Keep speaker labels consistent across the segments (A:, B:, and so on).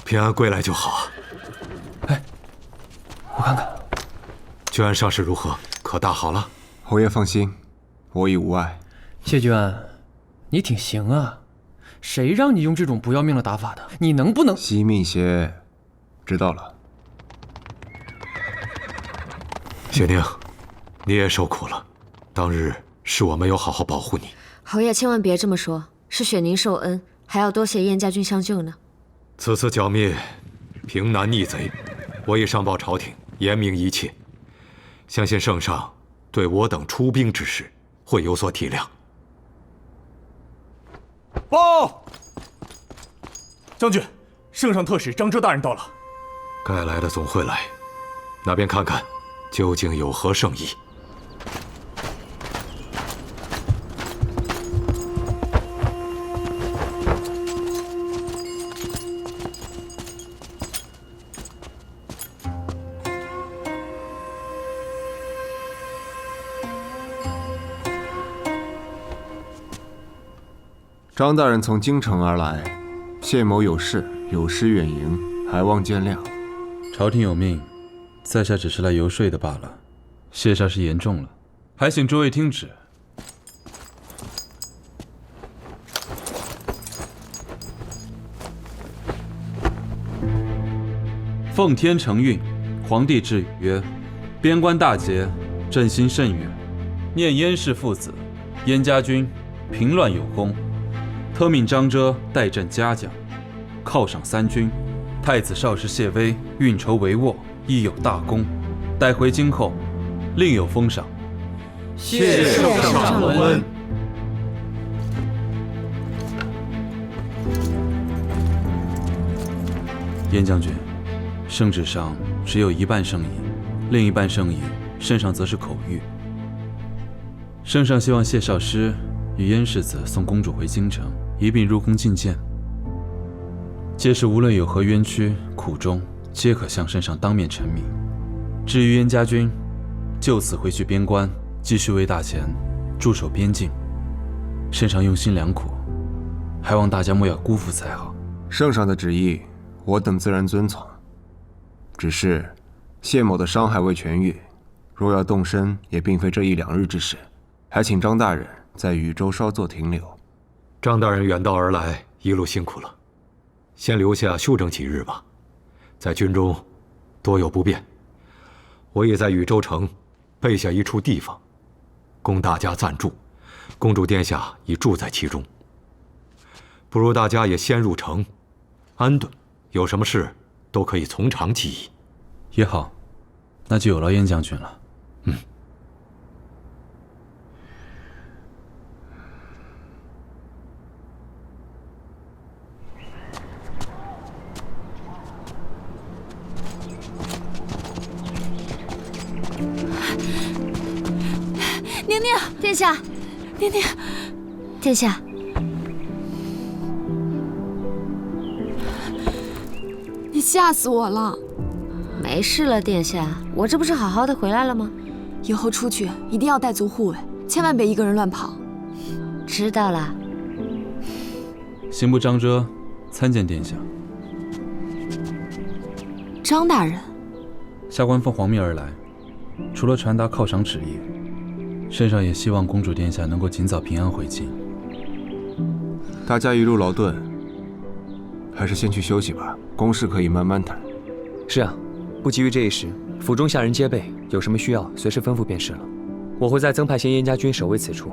A: 平安归来就好。
B: 哎，我看看，
A: 君安伤势如何？可大好了？
C: 侯爷放心，我已无碍。
B: 谢君安，你挺行啊，谁让你用这种不要命的打法的？你能不能
C: 惜命些？知道了。
A: 雪宁，你也受苦了，当日是我没有好好保护你。
D: 侯爷千万别这么说，是雪宁受恩，还要多谢燕家军相救呢。
A: 此次剿灭平南逆贼，我已上报朝廷，严明一切。相信圣上对我等出兵之事会有所体谅。
E: 报，将军，圣上特使张遮大人到了。
A: 该来的总会来，那边看看究竟有何圣意。
C: 张大人从京城而来，谢某有事，有失远迎，还望见谅。
F: 朝廷有命，在下只是来游说的罢了。谢煞是严重了，还请诸位听旨。奉天承运，皇帝制语曰：边关大捷，朕心甚悦。念燕氏父子，燕家军平乱有功，特命张遮代朕嘉奖，犒赏3军。太子少师谢威运筹帷幄，亦有大功。待回京后，另有封赏。
B: 谢圣上隆恩。
F: 燕将军，圣旨上只有一半圣意，另一半圣意，圣上则是口谕。圣上希望谢少师与燕世子送公主回京城，一并入宫觐见。届时无论有何冤屈苦衷，皆可向圣上当面陈明。至于燕家军，就此回去边关，继续为大前驻守边境。圣上用心良苦，还望大家莫要辜负才好。
C: 圣上的旨意，我等自然遵从。只是谢某的伤还未痊愈，若要动身，也并非这1、2日之事，还请张大人在禹州稍作停留。
A: 张大人远道而来，一路辛苦了，先留下休整几日吧。在军中多有不便，我已在禹州城备下一处地方，供大家暂住。公主殿下已住在其中，不如大家也先入城安顿，有什么事都可以从长计议。
F: 也好，那就有劳燕将军了。
D: 宁宁，殿下，宁宁，殿下，
G: 你吓死我了！
D: 没事了，殿下，我这不是好好的回来了吗？
G: 以后出去一定要带足护卫，千万别一个人乱跑。
D: 知道了。
F: 刑部张遮参见殿下。
G: 张大人，
F: 下官奉皇命而来，除了传达犒赏旨意，圣上也希望公主殿下能够尽早平安回京。
C: 大家一路劳顿，还是先去休息吧，公事可以慢慢谈。
H: 是啊，不急于这一时，府中下人皆备，有什么需要随时吩咐便是了。我会再增派些燕家军守卫此处，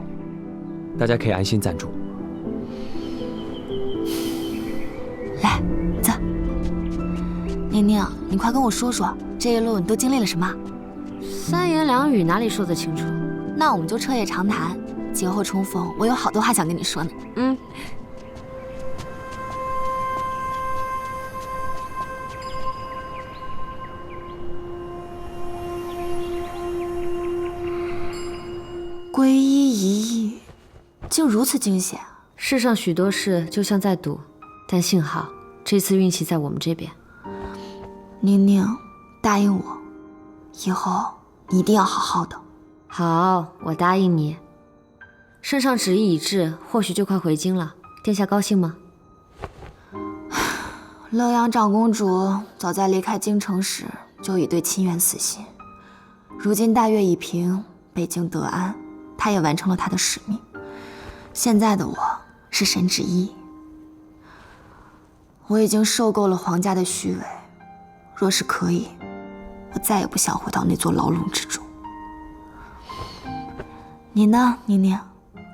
H: 大家可以安心暂住。
G: 来，走。宁宁，你快跟我说说，这一路你都经历了什么
D: ？3言2语哪里说得清楚？
G: 那我们就彻夜长谈，节后重逢，我有好多话想跟你说呢。皈依一役，竟如此惊险。
D: 世上许多事就像在赌，但幸好这次运气在我们这边。
G: 宁宁，答应我，以后一定要好好的。
D: 好，我答应你。圣上旨意已至，或许就快回京了。殿下高兴吗？
G: 乐阳长公主早在离开京城时就已对清源死心，如今大越已平，北京得安，她也完成了她的使命。现在的我是神旨意，我已经受够了皇家的虚伪，若是可以，我再也不想回到那座牢笼之中。你呢，宁宁？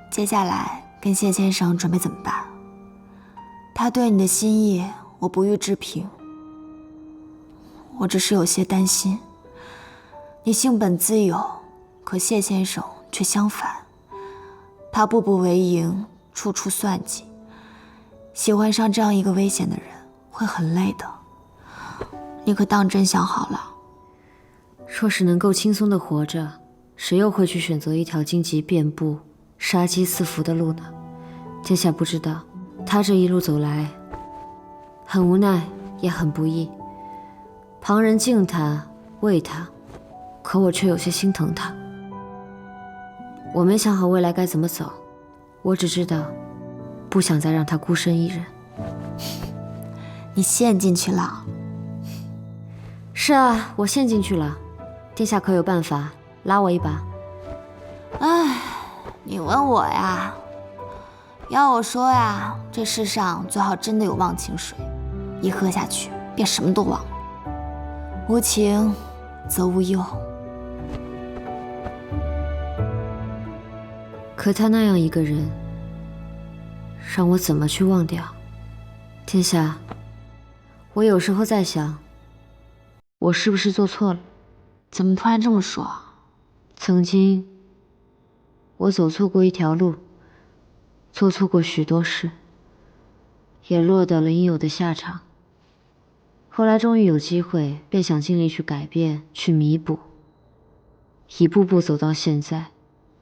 G: 接下来跟谢先生准备怎么办？他对你的心意，我不予置评。我只是有些担心，你性本自由，可谢先生却相反，他步步为营，处处算计。喜欢上这样一个危险的人，会很累的。你可当真想好了？
D: 若是能够轻松的活着，谁又会去选择一条荆棘遍布、杀机四伏的路呢？殿下不知道，他这一路走来，很无奈，也很不易。旁人敬他、为他，可我却有些心疼他。我没想好未来该怎么走，我只知道，不想再让他孤身一人。
G: 你陷进去了？
D: 是啊，我陷进去了。殿下可有办法拉我一把？
G: 哎，你问我呀？要我说呀，这世上最好真的有忘情水，一喝下去便什么都忘了。无情则无忧。
D: 可他那样一个人，让我怎么去忘掉？殿下，我有时候在想，我是不是做错了？
G: 怎么突然这么说？
D: 曾经，我走错过一条路，做错过许多事，也落得了应有的下场。后来终于有机会，便想尽力去改变，去弥补，一步步走到现在。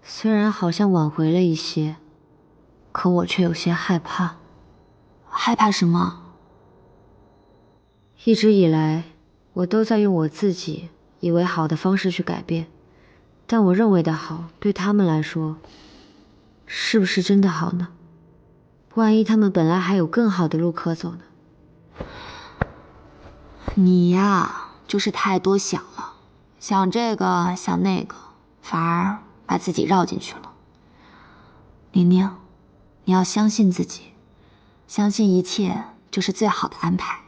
D: 虽然好像挽回了一些，可我却有些害怕。
G: 害怕什么？
D: 一直以来，我都在用我自己以为好的方式去改变，但我认为的好，对他们来说，是不是真的好呢？万一他们本来还有更好的路可走呢？
G: 你呀，就是太多想了，想这个想那个，反而把自己绕进去了。宁宁，你要相信自己，相信一切就是最好的安排。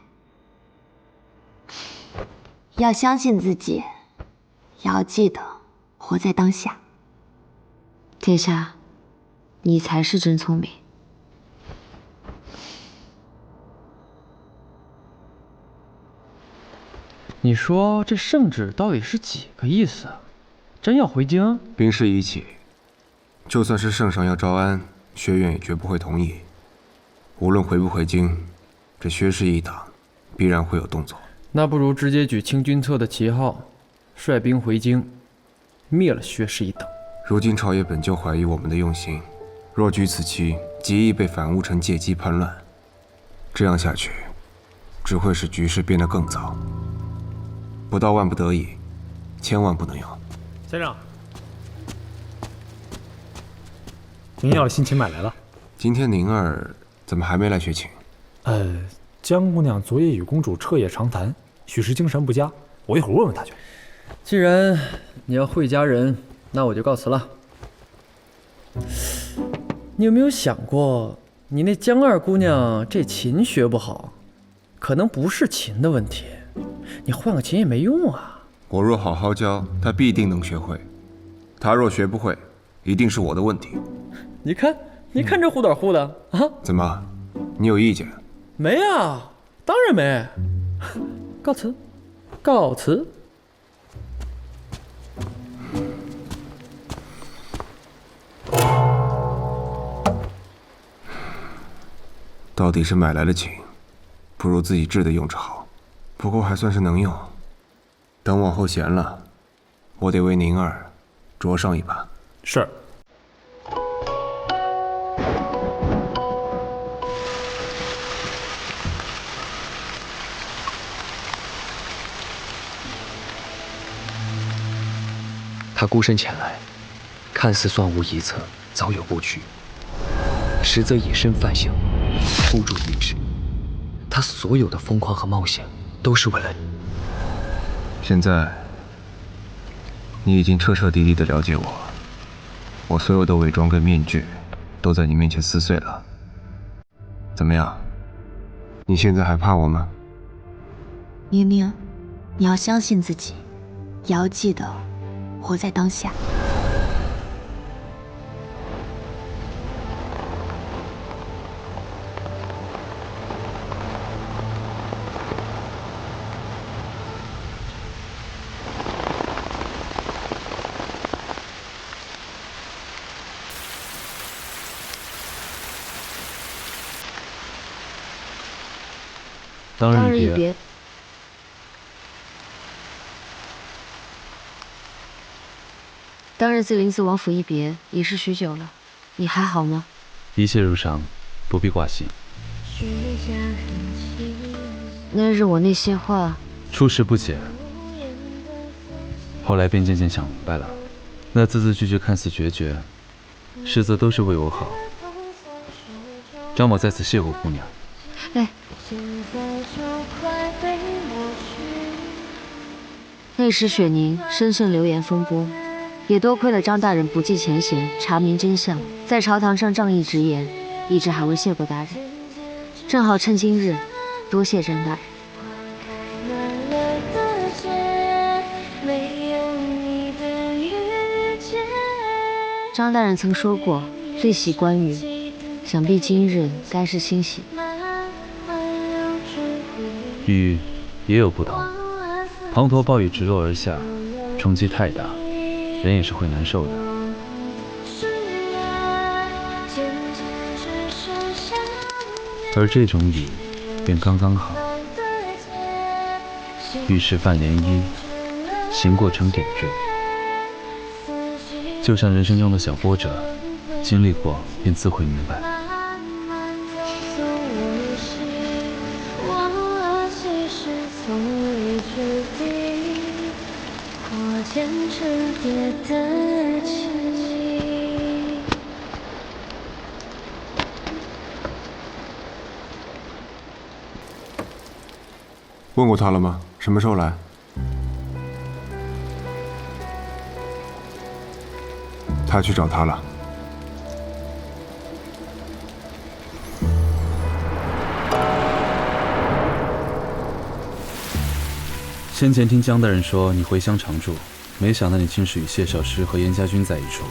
G: 要相信自己，要记得活在当下。
D: 殿下，你才是真聪明。
B: 你说这圣旨到底是几个意思啊？真要回京？
C: 兵事已起，就算是圣上要招安，薛院也绝不会同意。无论回不回京，这薛氏一党必然会有动作。
B: 那不如直接举清君侧的旗号，率兵回京，灭了薛氏一党。
C: 如今朝野本就怀疑我们的用心，若举此旗，极易被反误成借机叛乱。这样下去，只会使局势变得更糟。不到万不得已，千万不能有。
E: 先生，您要的新琴买来了。
C: 今天宁儿怎么还没来学琴？
E: 江姑娘昨夜与公主彻夜长谈，许是精神不佳，我一会儿问问她去。
B: 既然你要会佳人，那我就告辞了。你有没有想过，你那江二姑娘这琴学不好，可能不是琴的问题，你换个琴也没用啊。
C: 我若好好教，她必定能学会；她若学不会，一定是我的问题。
B: 你看这忽短忽的啊？
C: 怎么，你有意见？
B: 没啊，当然没。告辞，告辞。
C: 到底是买来的琴，不如自己制的用着好。不过还算是能用。等往后闲了，我得为宁儿酌上一把。
E: 是。
H: 他孤身前来，看似算无一策，早有布局，实则以身犯险，孤注一掷。他所有的疯狂和冒险，都是为了你。
C: 现在，你已经彻彻底底的了解我，我所有的伪装跟面具，都在你面前撕碎了。怎么样？你现在还怕我吗？
G: 宁宁，你要相信自己，也要记得活在当下。
F: 当日一别。
D: 当日自林子王府一别，已是许久了，你还好吗？
F: 一切如常，不必挂心。
D: 那日我那些话，
F: 初时不解，后来便渐渐想明白了。那字字句句看似决绝，实则都是为我好。张某在此谢过姑娘。
D: 哎，那时雪宁深陷流言风波，也多亏了张大人不计前嫌，查明真相，在朝堂上仗义直言，一直还未谢过大人。正好趁今日，多谢张大人。张大人曾说过，最喜观羽，想必今日该是欣喜。
F: 雨也有不同，滂沱暴雨直落而下，冲击太大，人也是会难受的。而这种雨便刚刚好，遇事泛涟漪，行过成点缀，就像人生中的小波折，经历过便自会明白。
C: 问过他了吗？什么时候来？他去找他了。
F: 先前听江大人说你回乡常住，没想到你竟是与谢少师和严家军在一处。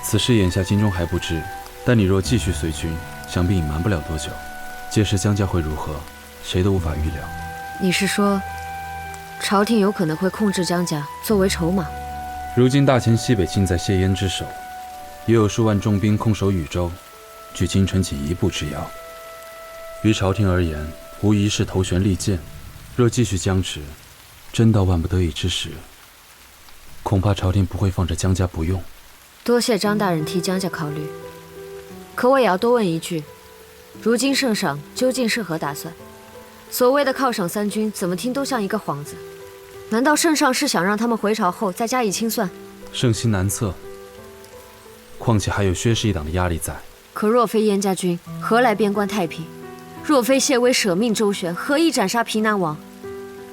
F: 此事眼下京中还不知，但你若继续随军，想必隐瞒不了多久。届时江家会如何，谁都无法预料。
D: 你是说，朝廷有可能会控制江家作为筹码？
F: 如今大秦西北尽在谢烟之手，也有数万重兵控守禹州，距京城仅一步之遥。于朝廷而言，无疑是头悬利剑。若继续僵持，真到万不得已之时，恐怕朝廷不会放着江家不用。
D: 多谢张大人替江家考虑，可我也要多问一句：如今圣上究竟是何打算？所谓的犒赏三军，怎么听都像一个幌子。难道圣上是想让他们回朝后再加以清算？
F: 圣心难测，况且还有薛氏一党的压力在。
D: 可若非燕家军，何来边关太平？若非谢威舍命周旋，何以斩杀平南王？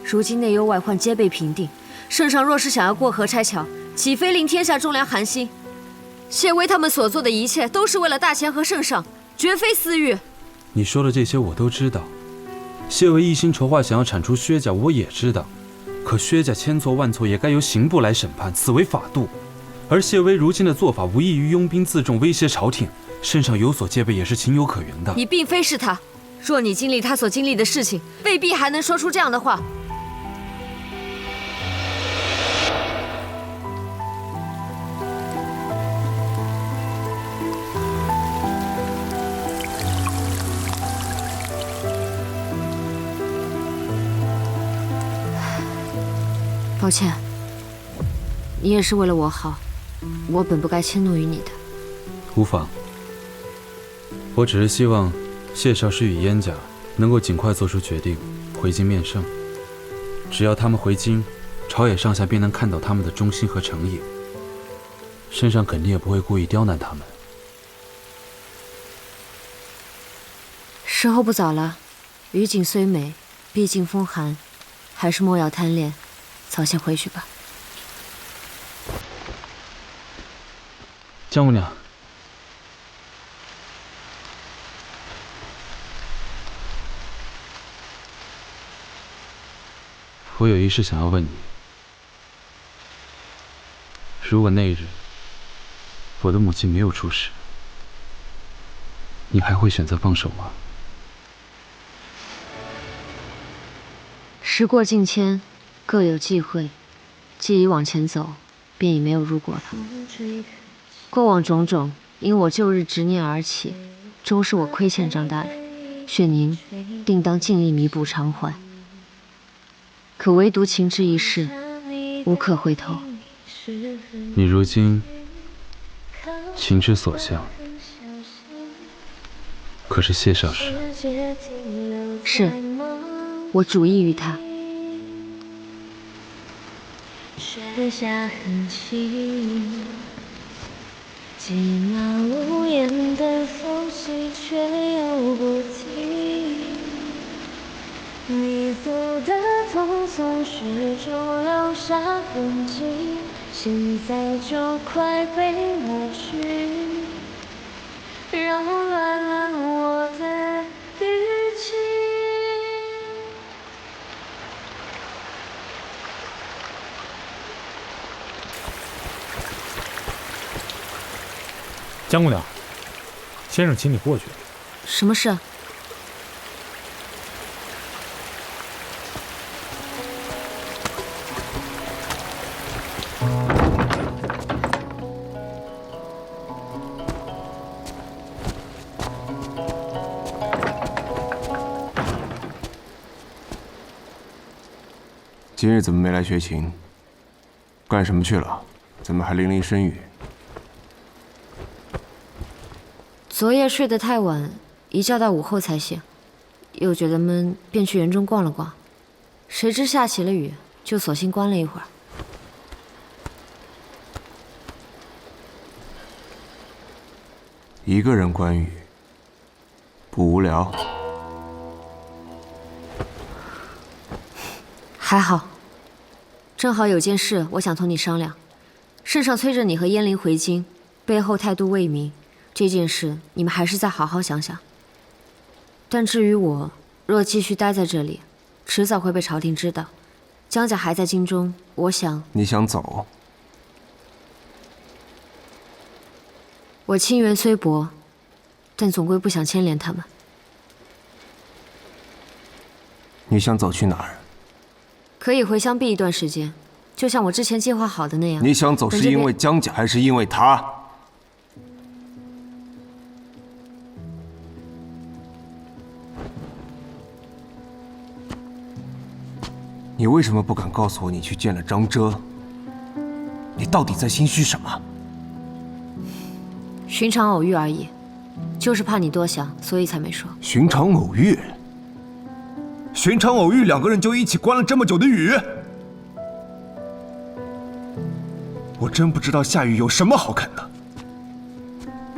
D: 如今内忧外患皆被平定，圣上若是想要过河拆桥，岂非令天下忠良寒心？谢威他们所做的一切，都是为了大钱和圣上，绝非私欲。
F: 你说的这些我都知道。谢威一心筹划想要铲除薛家，我也知道。可薛家千错万错，也该由刑部来审判，此为法度。而谢威如今的做法，无异于拥兵自重，威胁朝廷，身上有所戒备，也是情有可原的。
D: 你并非是他，若你经历他所经历的事情，未必还能说出这样的话。抱歉，你也是为了我好，我本不该迁怒于你的。
F: 无妨，我只是希望谢少师与燕家能够尽快做出决定，回京面圣。只要他们回京，朝野上下便能看到他们的忠心和诚意，圣上肯定也不会故意刁难他们。
D: 时候不早了，雨景虽美，毕竟风寒，还是莫要贪恋，早些回去吧。
F: 江姑娘，我有一事想要问你。如果那日我的母亲没有出事，你还会选择放手吗？
D: 时过境迁，各有际会，既已往前走，便已没有如果了。过往种种，因我旧日执念而起，终是我亏欠张大人，愿您定当尽力弥补偿还。可唯独情之一事，无可回头。
F: 你如今情之所向，可是谢少师？
D: 是，我主意于他。雪下很轻，寂寥无言的缝隙却又不停。你走的匆匆，雪中留下痕迹，现在就快被抹去，扰乱了我的语气。
E: 江姑娘，先生请你过去。
D: 什么事？
C: 今日怎么没来学琴？干什么去了？怎么还淋了一身雨？
D: 昨夜睡得太晚，一觉到午后才醒，又觉得闷，便去园中逛了逛。谁知下起了雨，就索性关了一会儿。
C: 一个人观雨，不无聊？
D: 还好，正好有件事我想同你商量。圣上催着你和燕灵回京，背后态度未明，这件事你们还是再好好想想。但至于我，若继续待在这里，迟早会被朝廷知道。江家还在京中，我想……
C: 你想走？
D: 我亲缘虽薄，但总归不想牵连他们。
C: 你想走去哪儿？
D: 可以回乡避一段时间，就像我之前计划好的那样。
C: 你想走是因为江家，还是因为他？你为什么不敢告诉我你去见了张遮？你到底在心虚什么？
D: 寻常偶遇而已，就是怕你多想，所以才没说。
C: 寻常偶遇？寻常偶遇，两个人就一起观了这么久的雨？我真不知道下雨有什么好看的，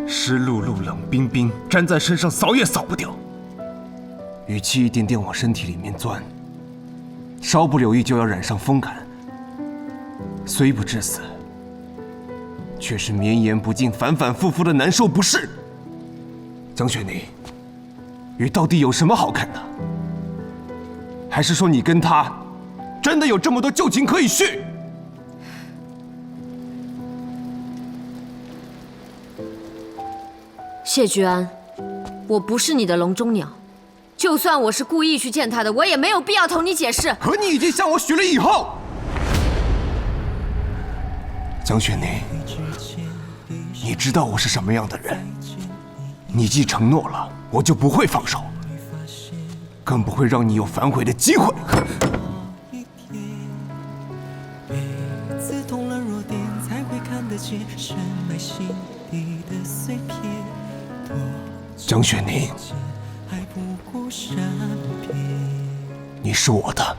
C: 湿漉漉、冷冰冰，粘在身上扫也扫不掉。雨气一点点往身体里面钻，稍不留意就要染上风感，虽不致死，却是绵延不尽、反反复复的难受不适。江雪宁，雨到底有什么好看的？还是说你跟他真的有这么多旧情可以续？
D: 谢居安，我不是你的笼中鸟，就算我是故意去见他的，我也没有必要同你解释。
C: 可你已经向我许了以后。江雪宁，你知道我是什么样的人，你既承诺了，我就不会放手，更不会让你有反悔的机会。江雪宁，你是我的。